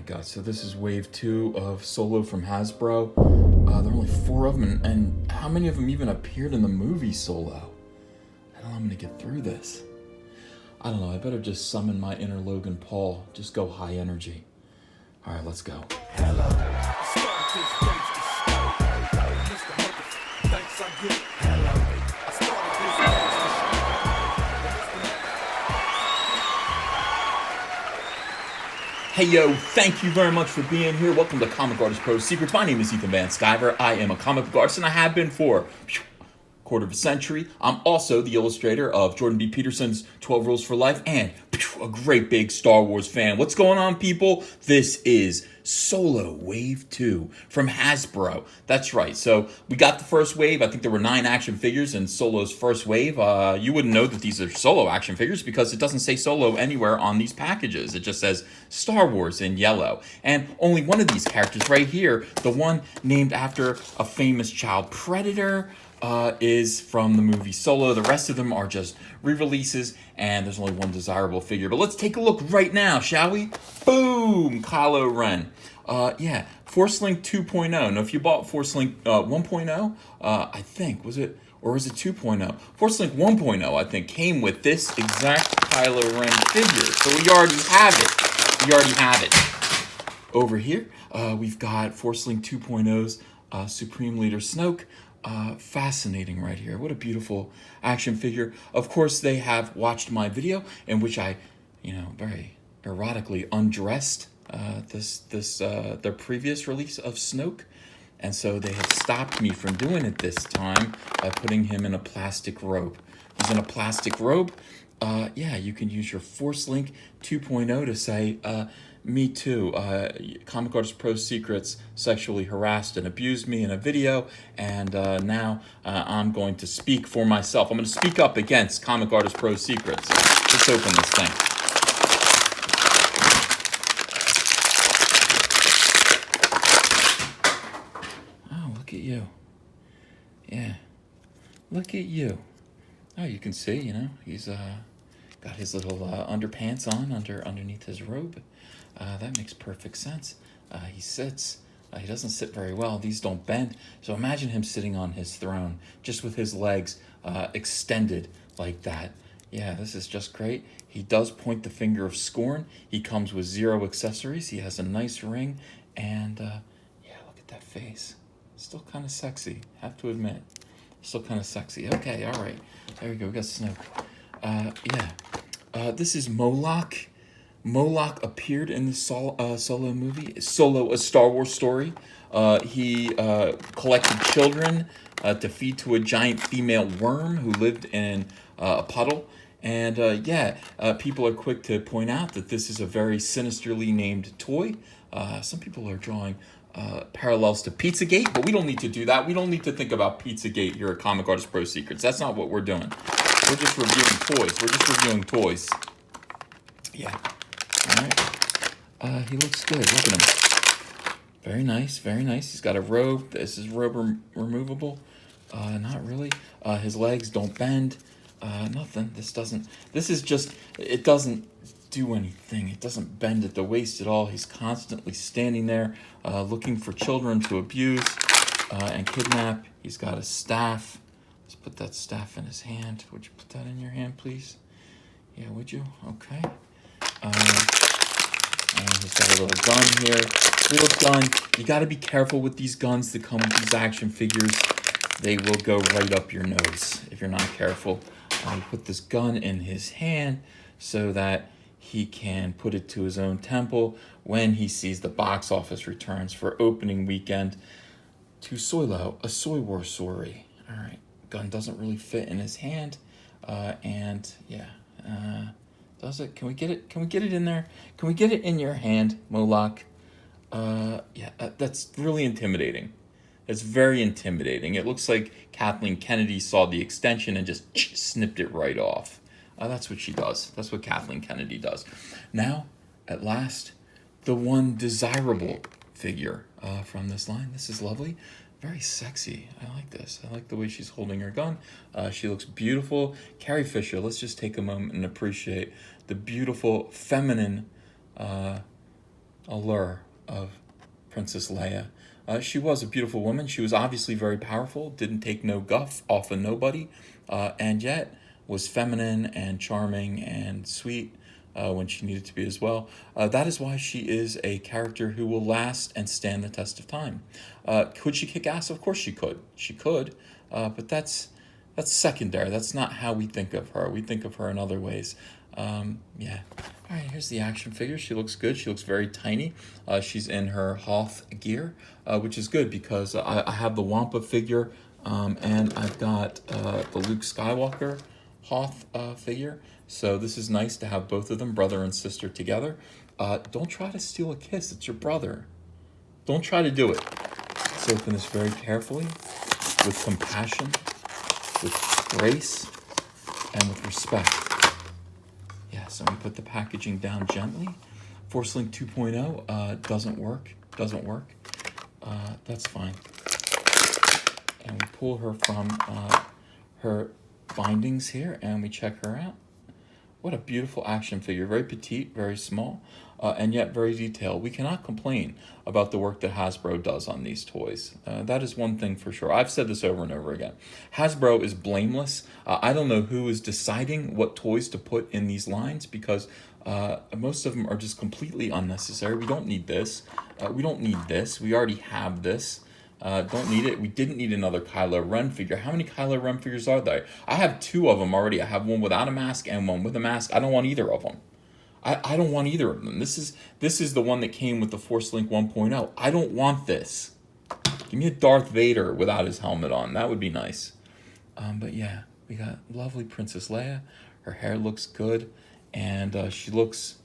God, so this is wave 2 of Solo from Hasbro. There are only 4 of them, and how many of them even appeared in the movie Solo? I don't know, I'm gonna get through this. I don't know, I better just summon my inner Logan Paul. Just go high energy. Alright, let's go. Hello. Hey yo, thank you very much for being here. Welcome to Comic Artist Pro Secrets. My name is Ethan Van Sciver. I am a comic book artist and I have been for a quarter of a century. I'm also the illustrator of Jordan B. Peterson's 12 Rules for Life and a great big Star Wars fan. What's going on, people? This is Solo Wave 2 from Hasbro. That's right. So we got the first wave. I think there were 9 action figures in Solo's first wave. You wouldn't know that these are Solo action figures because it doesn't say Solo anywhere on these packages. It just says Star Wars in yellow. And only one of these characters right here, the one named after a famous child predator, is from the movie Solo. The rest of them are just re-releases, and there's only one desirable figure. But let's take a look right now, shall we? Boom! Kylo Ren. Yeah, Force Link 2.0. Now, if you bought Force Link 1.0, I think, was it 2.0? Force Link 1.0, I think, came with this exact Kylo Ren figure. So we already have it. Over here, we've got Force Link 2.0's Supreme Leader Snoke. Fascinating right here. What a beautiful action figure. Of course, they have watched my video in which I, very erotically undressed their previous release of Snoke. And so they have stopped me from doing it this time by putting him in a plastic robe. He's in a plastic robe. Yeah, you can use your Force Link 2.0 to say, me too. Comic Artist Pro Secrets sexually harassed and abused me in a video, and now I'm going to speak for myself. I'm going to speak up against Comic Artist Pro Secrets. Let's open this thing. Oh, look at you. Yeah. Look at you. Oh, you can see, he's got his little underpants on underneath his robe. That makes perfect sense. He sits. He doesn't sit very well. These don't bend. So imagine him sitting on his throne, just with his legs extended like that. Yeah, this is just great. He does point the finger of scorn. He comes with 0 accessories. He has a nice ring. And, yeah, look at that face. Still kind of sexy, have to admit. Still kind of sexy. Okay, all right. There we go. We got Snoke. Yeah. This is Moloch. Moloch appeared in the Solo movie. Solo, a Star Wars story. He collected children to feed to a giant female worm who lived in a puddle. And people are quick to point out that this is a very sinisterly named toy. Some people are drawing parallels to Pizzagate, but we don't need to do that. We don't need to think about Pizzagate here at Comic Artist Pro Secrets. That's not what we're doing. We're just reviewing toys. Yeah. All right. He looks good. Look at him. Very nice. Very nice. He's got a robe. This is robe removable. Not really. His legs don't bend. Nothing. It doesn't do anything. It doesn't bend at the waist at all. He's constantly standing there looking for children to abuse and kidnap. He's got a staff. Let's put that staff in his hand. Would you put that in your hand, please? Yeah, would you? Okay. And he's got a little gun here. Little gun. You got to be careful with these guns that come with these action figures. They will go right up your nose if you're not careful. Put this gun in his hand so that he can put it to his own temple when he sees the box office returns for opening weekend to Solo, a Soy War story. All right. Gun doesn't really fit in his hand. Does it? Can we get it? Can we get it in there? Can we get it in your hand, Moloch? That's really intimidating. It's very intimidating. It looks like Kathleen Kennedy saw the extension and just snipped it right off. That's what she does. That's what Kathleen Kennedy does. Now, at last, the one desirable figure from this line. This is lovely. Very sexy. I like this. I like the way she's holding her gun. She looks beautiful. Carrie Fisher, let's just take a moment and appreciate the beautiful feminine allure of Princess Leia. She was a beautiful woman. She was obviously very powerful, didn't take no guff off of nobody, and yet was feminine and charming and sweet when she needed to be as well. That is why she is a character who will last and stand the test of time. Could she kick ass? Of course she could. She could, but that's secondary. That's not how we think of her. We think of her in other ways. Yeah. All right, here's the action figure. She looks good. She looks very tiny. She's in her Hoth gear, which is good because I have the Wampa figure, and I've got the Luke Skywalker Hoth figure. So this is nice to have both of them, brother and sister, together. Don't try to steal a kiss. It's your brother. Don't try to do it. Let's open this very carefully, with compassion, with grace, and with respect. Yeah, so we put the packaging down gently. Force Link 2.0 doesn't work. That's fine. And we pull her from her bindings here, and we check her out. What a beautiful action figure. Very petite, very small, and yet very detailed. We cannot complain about the work that Hasbro does on these toys. That is one thing for sure. I've said this over and over again. Hasbro is blameless. I don't know who is deciding what toys to put in these lines because most of them are just completely unnecessary. We don't need this. We don't need this. We already have this. Don't need it. We didn't need another Kylo Ren figure. How many Kylo Ren figures are there? I have two of them already. I have one without a mask and one with a mask. I don't want either of them. I don't want either of them. This is the one that came with the Force Link 1.0. I don't want this. Give me a Darth Vader without his helmet on. That would be nice. But yeah, we got lovely Princess Leia. Her hair looks good, and she looks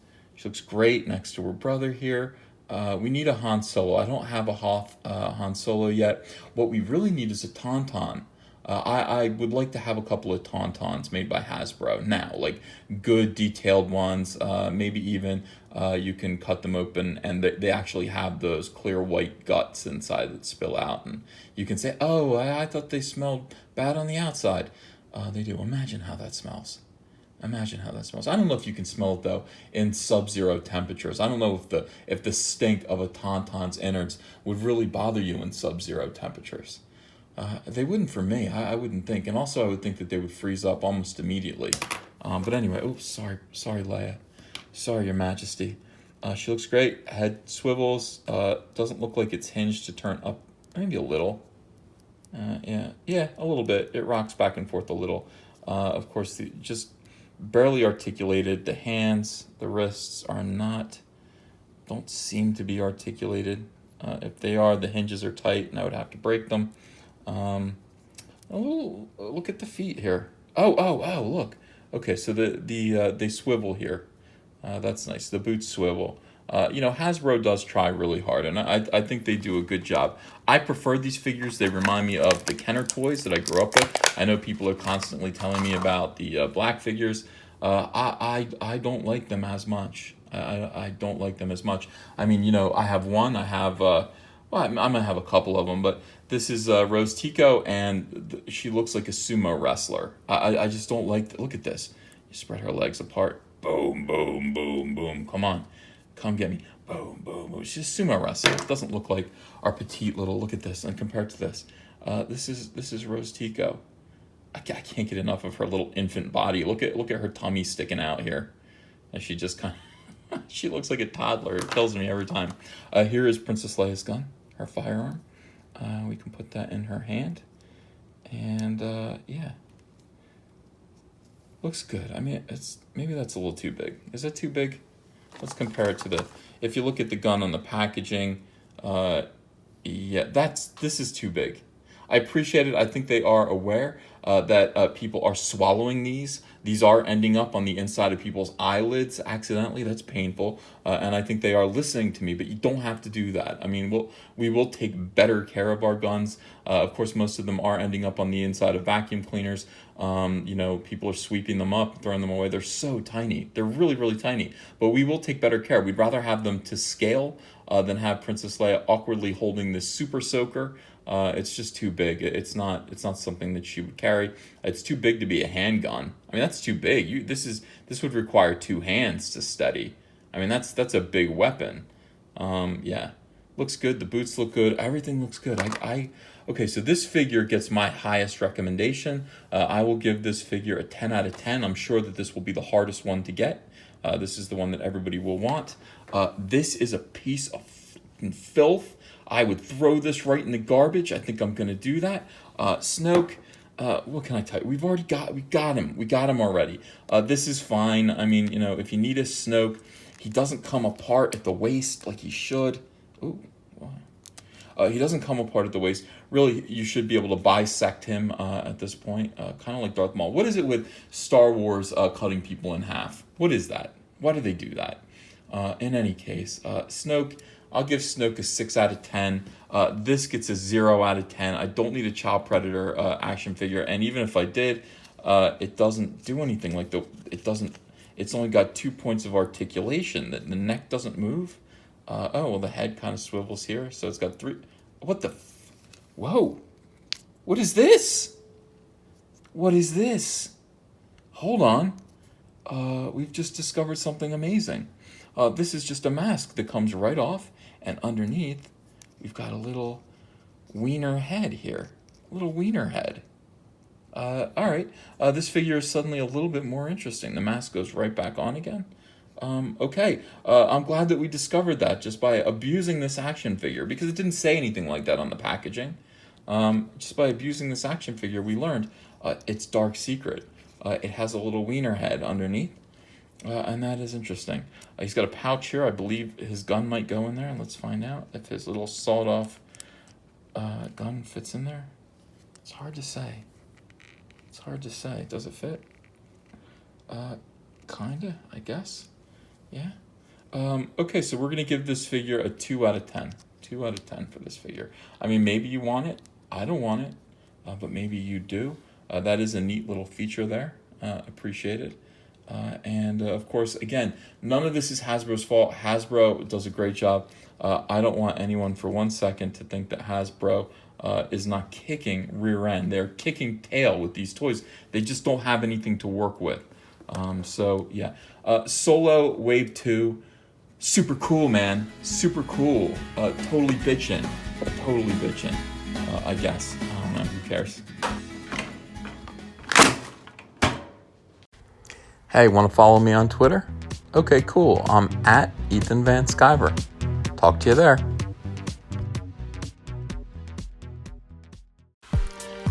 great next to her brother here. We need a Han Solo. I don't have a Hoth Han Solo yet. What we really need is a Tauntaun. I would like to have a couple of Tauntauns made by Hasbro now, like good detailed ones. Maybe even you can cut them open and they actually have those clear white guts inside that spill out. And you can say, oh, I thought they smelled bad on the outside. They do. Imagine how that smells. I don't know if you can smell it though in sub-zero temperatures. I don't know if the stink of a Tauntaun's innards would really bother you in sub-zero temperatures. They wouldn't for me. I wouldn't think, and also I would think that they would freeze up almost immediately. But anyway, oops, sorry, Leia. Sorry, Your Majesty. She looks great. Head swivels. Doesn't look like it's hinged to turn up. Maybe a little. Yeah, a little bit. It rocks back and forth a little. Of course, just barely articulated. The hands, the wrists don't seem to be articulated. If they are, the hinges are tight, and I would have to break them. Look at the feet here. Oh, look. Okay, so they swivel here. That's nice. The boots swivel. Hasbro does try really hard, and I think they do a good job. I prefer these figures. They remind me of the Kenner toys that I grew up with. I know people are constantly telling me about the black figures. I don't like them as much. I don't like them as much. I mean, I have one. I have, I'm going to have a couple of them, but this is Rose Tico, and she looks like a sumo wrestler. I just don't like, look at this. You spread her legs apart. Boom, boom, boom, boom. Come on. Come get me. Boom, boom, boom. She's a sumo wrestler. It doesn't look like our petite little, look at this, and compared to this. This is Rose Tico. I can't get enough of her little infant body. Look at her tummy sticking out here. And she just kind of, she looks like a toddler. It kills me every time. Here is Princess Leia's gun, her firearm. We can put that in her hand. And, yeah. Looks good. I mean, maybe that's a little too big. Is that too big? Let's compare it to if you look at the gun on the packaging, yeah, this is too big. I appreciate it. I think they are aware that people are swallowing these. These are ending up on the inside of people's eyelids accidentally. That's painful. And I think they are listening to me, but you don't have to do that. I mean, we will take better care of our guns. Of course, most of them are ending up on the inside of vacuum cleaners. People are sweeping them up, throwing them away. They're so tiny. They're really, really tiny. But we will take better care. We'd rather have them to scale than have Princess Leia awkwardly holding this super soaker. It's just too big. It's not something that she would carry. It's too big to be a handgun. I mean, that's too big. This would require two hands to steady. I mean, that's a big weapon. Yeah, looks good. The boots look good. Everything looks good. Okay, so this figure gets my highest recommendation. I will give this figure a 10 out of 10. I'm sure that this will be the hardest one to get. This is the one that everybody will want. This is a piece of filth. I would throw this right in the garbage. I think I'm going to do that. Snoke, what can I tell you? We got him. We got him already. This is fine. I mean, you know, if you need a Snoke, he doesn't come apart at the waist like he should. Ooh, wow. He doesn't come apart at the waist. Really, you should be able to bisect him at this point, kind of like Darth Maul. What is it with Star Wars cutting people in half? What is that? Why do they do that? In any case, Snoke, I'll give Snoke a 6 out of 10. This gets a 0 out of 10. I don't need a Child Predator action figure, and even if I did, it doesn't do anything. Like it's only got 2 points of articulation. The neck doesn't move. Oh, well, the head kind of swivels here, so it's got 3. What the? Whoa! What is this? What is this? Hold on. We've just discovered something amazing. This is just a mask that comes right off, and underneath, we've got a little wiener head here. A little wiener head. All right. This figure is suddenly a little bit more interesting. The mask goes right back on again. Okay. I'm glad that we discovered that just by abusing this action figure, because it didn't say anything like that on the packaging. Just by abusing this action figure, we learned it's dark secret. It has a little wiener head underneath, and that is interesting. He's got a pouch here. I believe his gun might go in there. Let's find out if his little sawed-off gun fits in there. It's hard to say. It's hard to say. Does it fit? Kinda, I guess. Yeah. Okay, so we're going to give this figure a 2 out of 10. 2 out of 10 for this figure. I mean, maybe you want it. I don't want it, but maybe you do. That is a neat little feature there. Appreciate it. And of course, again, none of this is Hasbro's fault. Hasbro does a great job. I don't want anyone for 1 second to think that Hasbro is not kicking rear end. They're kicking tail with these toys. They just don't have anything to work with. So yeah, Solo Wave 2, super cool, man. Super cool. Totally bitchin'. Totally bitchin'. I guess. I don't know. Who cares? Hey, want to follow me on Twitter? Okay, cool. I'm at Ethan Van Sciver. Talk to you there.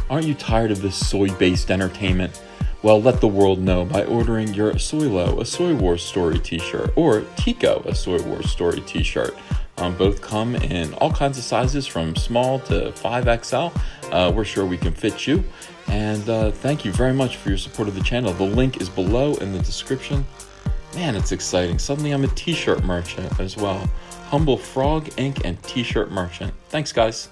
Aren't you tired of this soy-based entertainment? Well, let the world know by ordering your Soylo, a Soy Wars Story t-shirt, or Tico, a Soy Wars Story t-shirt. Both come in all kinds of sizes from small to 5XL. We're sure we can fit you. And thank you very much for your support of the channel. The link is below in the description. Man, it's exciting. Suddenly I'm a t-shirt merchant as well. Humble Frog Ink and t-shirt merchant. Thanks, guys.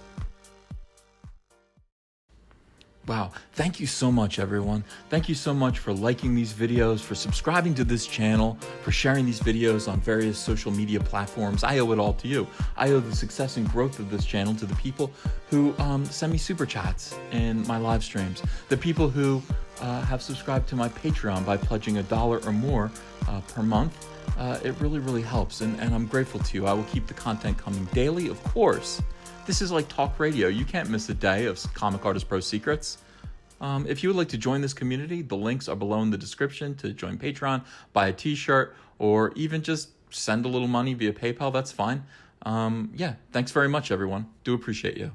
Wow, thank you so much, everyone. Thank you so much for liking these videos, for subscribing to this channel, for sharing these videos on various social media platforms. I owe it all to you. I owe the success and growth of this channel to the people who send me super chats in my live streams, the people who have subscribed to my Patreon by pledging $1 or more per month. It really, really helps, and I'm grateful to you. I will keep the content coming daily, of course. This is like talk radio. You can't miss a day of Comic Artist Pro Secrets. If you would like to join this community, the links are below in the description to join Patreon, buy a t-shirt, or even just send a little money via PayPal. That's fine. Yeah, thanks very much, everyone. Do appreciate you.